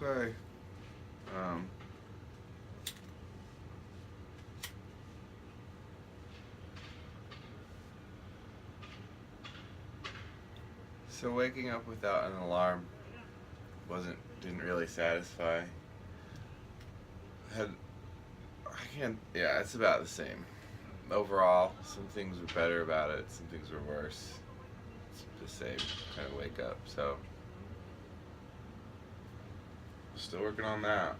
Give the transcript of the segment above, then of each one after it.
Okay. Um, so waking up without an alarm didn't really satisfy. Had I can't yeah, it's about the same. Overall, some things were better about it, some things were worse. It's the same kind of wake up. So still working on that.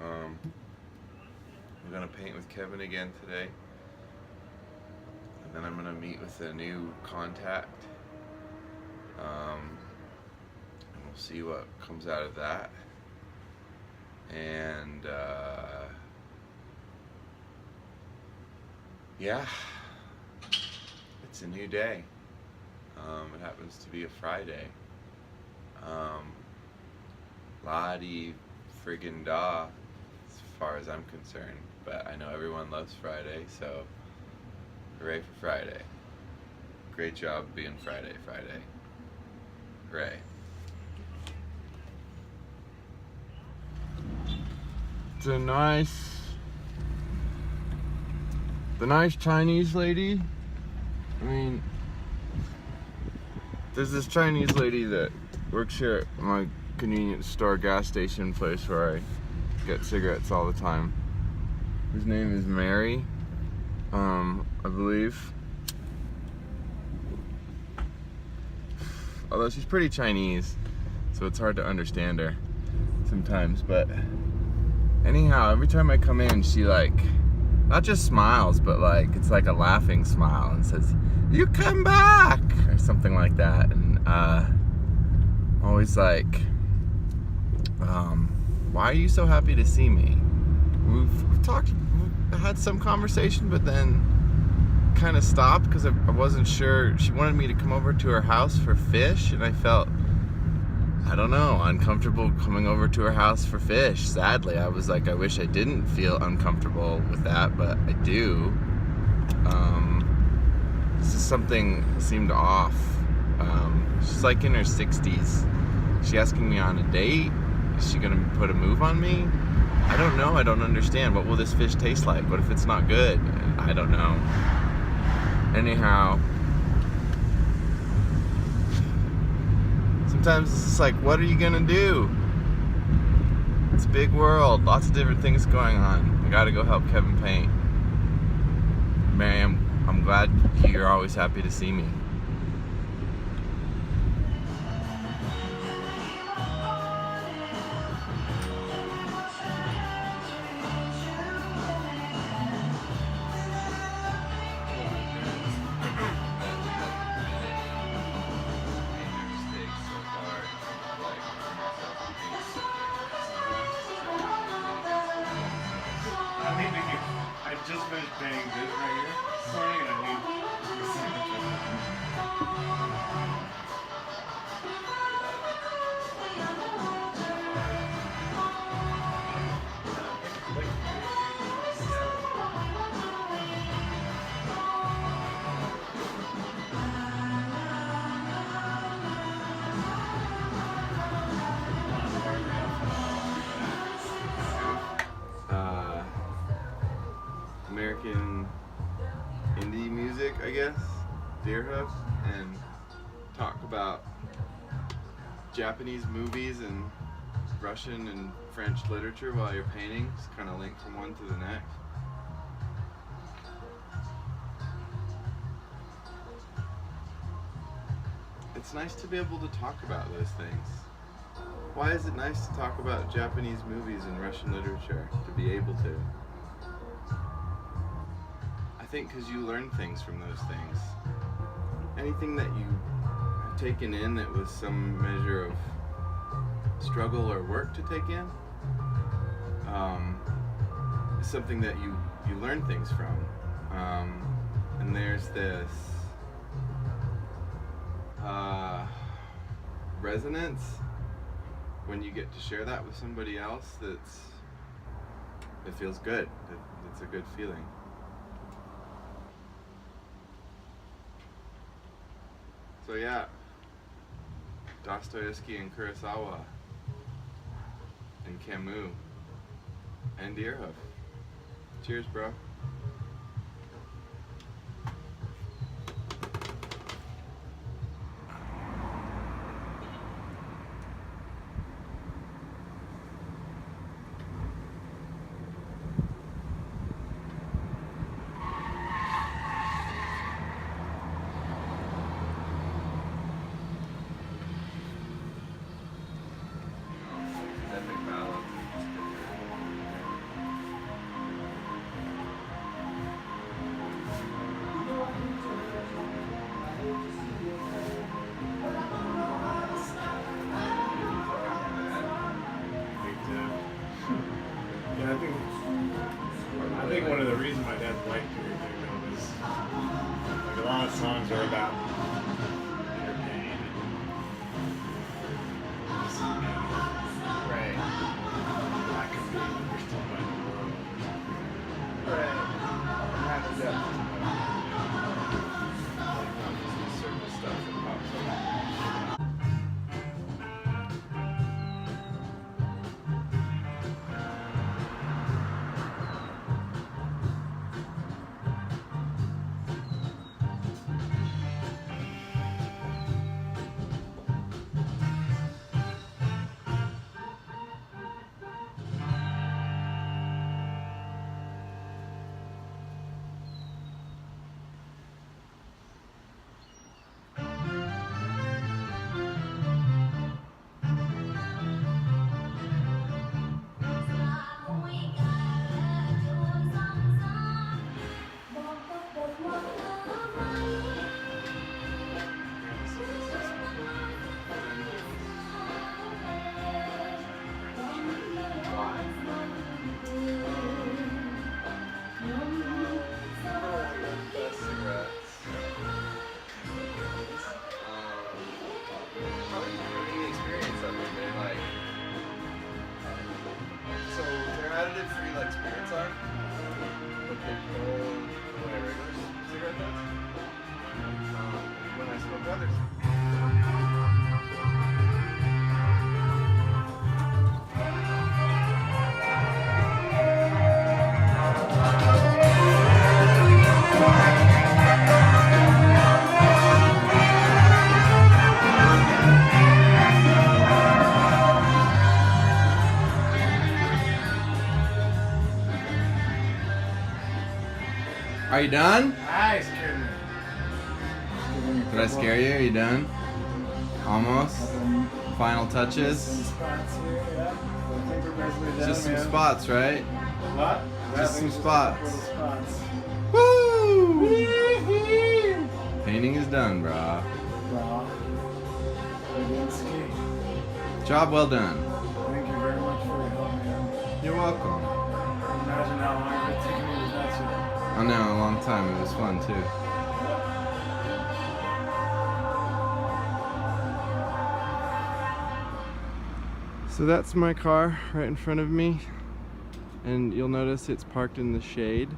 I'm gonna paint with Kevin again today. And then I'm gonna meet with a new contact. And we'll see what comes out of that. And yeah, it's a new day. It happens to be a Friday. La-di friggin' da, as far as I'm concerned. But I know everyone loves Friday, so hooray for Friday. Great job being Friday. Hooray. It's a nice Chinese lady. I mean, there's this Chinese lady that works here at my convenience store gas station place where I get cigarettes all the time. His name is Mary, I believe. Although she's pretty Chinese, so it's hard to understand her sometimes. But anyhow, every time I come in, she not just smiles, but it's like a laughing smile and says, "You come back," or something like that. And always why are you so happy to see me? We've had some conversation, but then kind of stopped because I wasn't sure. She wanted me to come over to her house for fish, and I felt, I don't know, uncomfortable coming over to her house for fish. Sadly, I was like, I wish I didn't feel uncomfortable with that, but I do. This is something seemed off. She's in her 60s. She asking me on a date? Is she gonna put a move on me? I don't know. I don't understand. What will this fish taste like? What if it's not good? I don't know. Anyhow, sometimes it's just what are you gonna do? It's a big world, lots of different things going on. I gotta go help Kevin paint. Mary, I'm glad you're always happy to see me. I just finished painting this right here this morning, and I need the signature. American indie music, I guess, Deerhoof, and talk about Japanese movies and Russian and French literature while you're painting. Just kind of link from one to the next. It's nice to be able to talk about those things. Why is it nice to talk about Japanese movies and Russian literature? To be able to. I think because you learn things from those things. Anything that you have taken in that was some measure of struggle or work to take in is something that you learn things from. And there's this resonance when you get to share that with somebody else. It feels good. It's a good feeling. So yeah, Dostoevsky and Kurosawa. and Camus and Deerhoof. Cheers, bro. Epic ballad. Yeah, I think one of the reasons my dad liked everything though is like a lot of songs are about inner pain and just, Right. lack of being understood by the world. Right. Have a depth to it. Like not just the surface stuff that pops up. Free like spirits are, but they pull the way regular cigarette does. When I smoke others. Are you done? Nice, kidding. Did I scare you? Are you done? Almost? Final touches? Some spots here, yeah. I think we're basically done, Just some man. spots, right? What? Just some a spots. couple of spots. Woo! Painting is done, brah. Wow. Again, ski. Job well done. Thank you very much for your help, man. You're welcome. Imagine how long it's taken me to touch it. I know, a long time. It was fun too. So that's my car right in front of me, and you'll notice it's parked in the shade.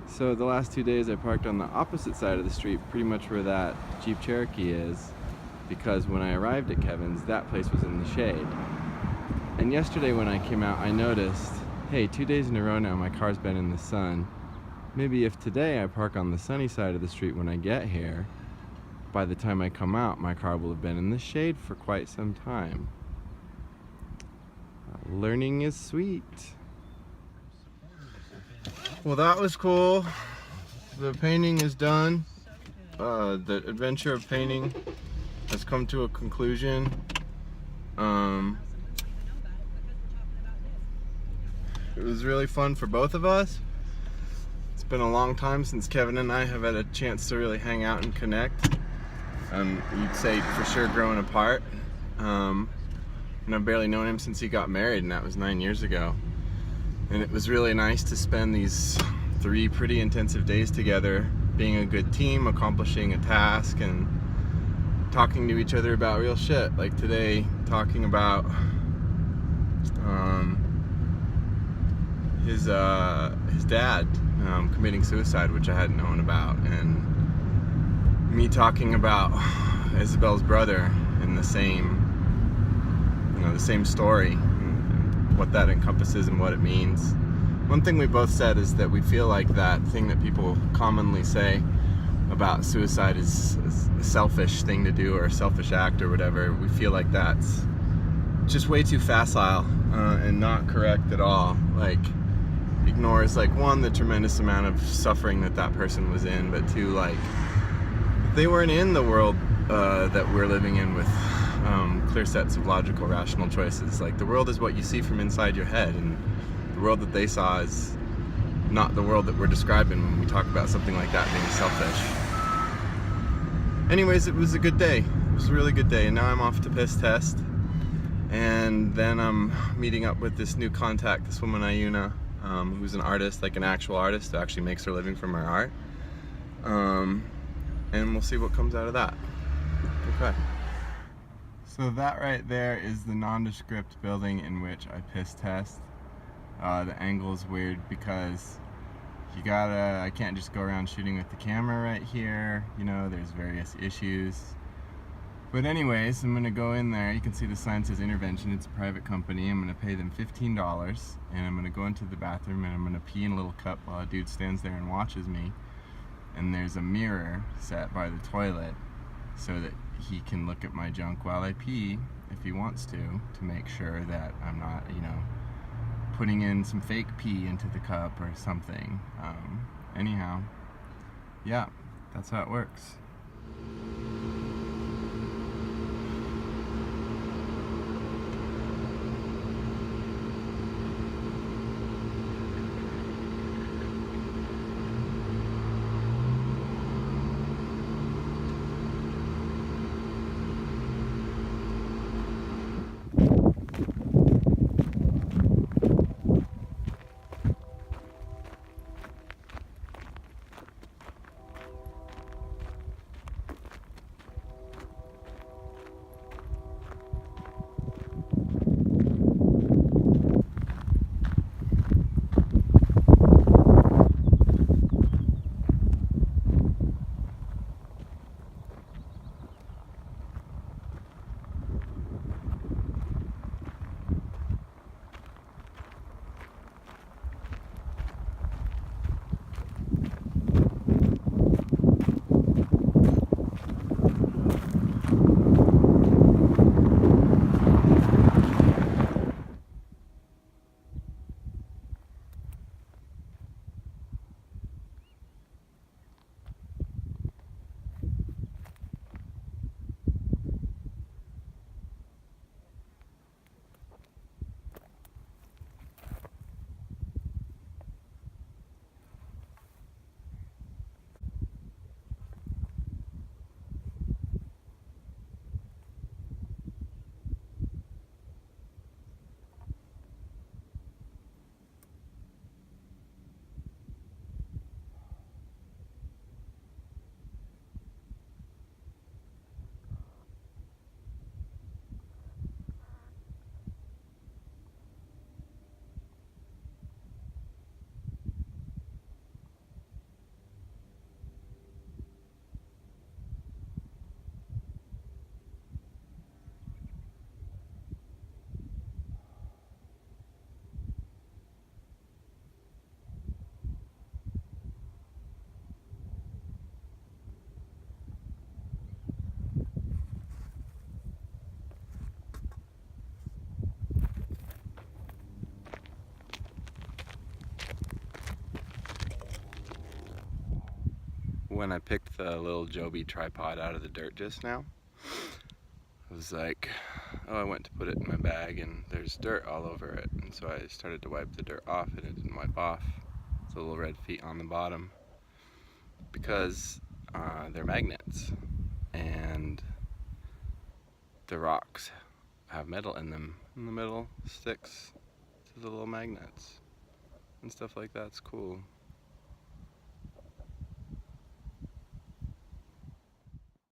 So the last 2 days I parked on the opposite side of the street, pretty much where that Jeep Cherokee is, because when I arrived at Kevin's, that place was in the shade. And yesterday when I came out, I noticed, hey, 2 days in a row now my car's been in the sun. Maybe if today I park on the sunny side of the street when I get here, by the time I come out, my car will have been in the shade for quite some time. Learning is sweet. Well, that was cool. The painting is done. The adventure of painting has come to a conclusion. It was really fun for both of us. It's been a long time since Kevin and I have had a chance to really hang out and connect. You'd say for sure growing apart. And I've barely known him since he got married, and that was 9 years ago. And it was really nice to spend these 3 pretty intensive days together, being a good team, accomplishing a task, and talking to each other about real shit. Like today, talking about his dad committing suicide, which I hadn't known about, and me talking about Isabel's brother in the same, the same story. what that encompasses and what it means. One thing we both said is that we feel like that thing that people commonly say about suicide is a selfish thing to do or a selfish act or whatever. We feel like that's just way too facile and not correct at all. Like, ignores, like, one, the tremendous amount of suffering that person was in, but two, like, they weren't in the world that we're living in with clear sets of logical, rational choices. Like, the world is what you see from inside your head, and the world that they saw is not the world that we're describing when we talk about something like that being selfish. Anyways, it was a good day. It was a really good day, and now I'm off to piss test, and then I'm meeting up with this new contact, this woman Ayuna, who's an artist, like an actual artist who actually makes her living from her art, and we'll see what comes out of that. Okay. So that right there is the nondescript building in which I piss test. The angle is weird because I can't just go around shooting with the camera right here, you know, there's various issues. But anyways, I'm gonna go in there. You can see the sign says Intervention. It's a private company. I'm gonna pay them $15, and I'm gonna go into the bathroom and I'm gonna pee in a little cup while a dude stands there and watches me. And there's a mirror set by the toilet so that he can look at my junk while I pee, if he wants to make sure that I'm not, you know, putting in some fake pee into the cup or something. Anyhow, yeah, that's how it works. When I picked the little Joby tripod out of the dirt just now, I was like, oh, I went to put it in my bag and there's dirt all over it. And so I started to wipe the dirt off and it didn't wipe off. It's the little red feet on the bottom because they're magnets and the rocks have metal in them and the metal sticks to the little magnets and stuff like that's cool.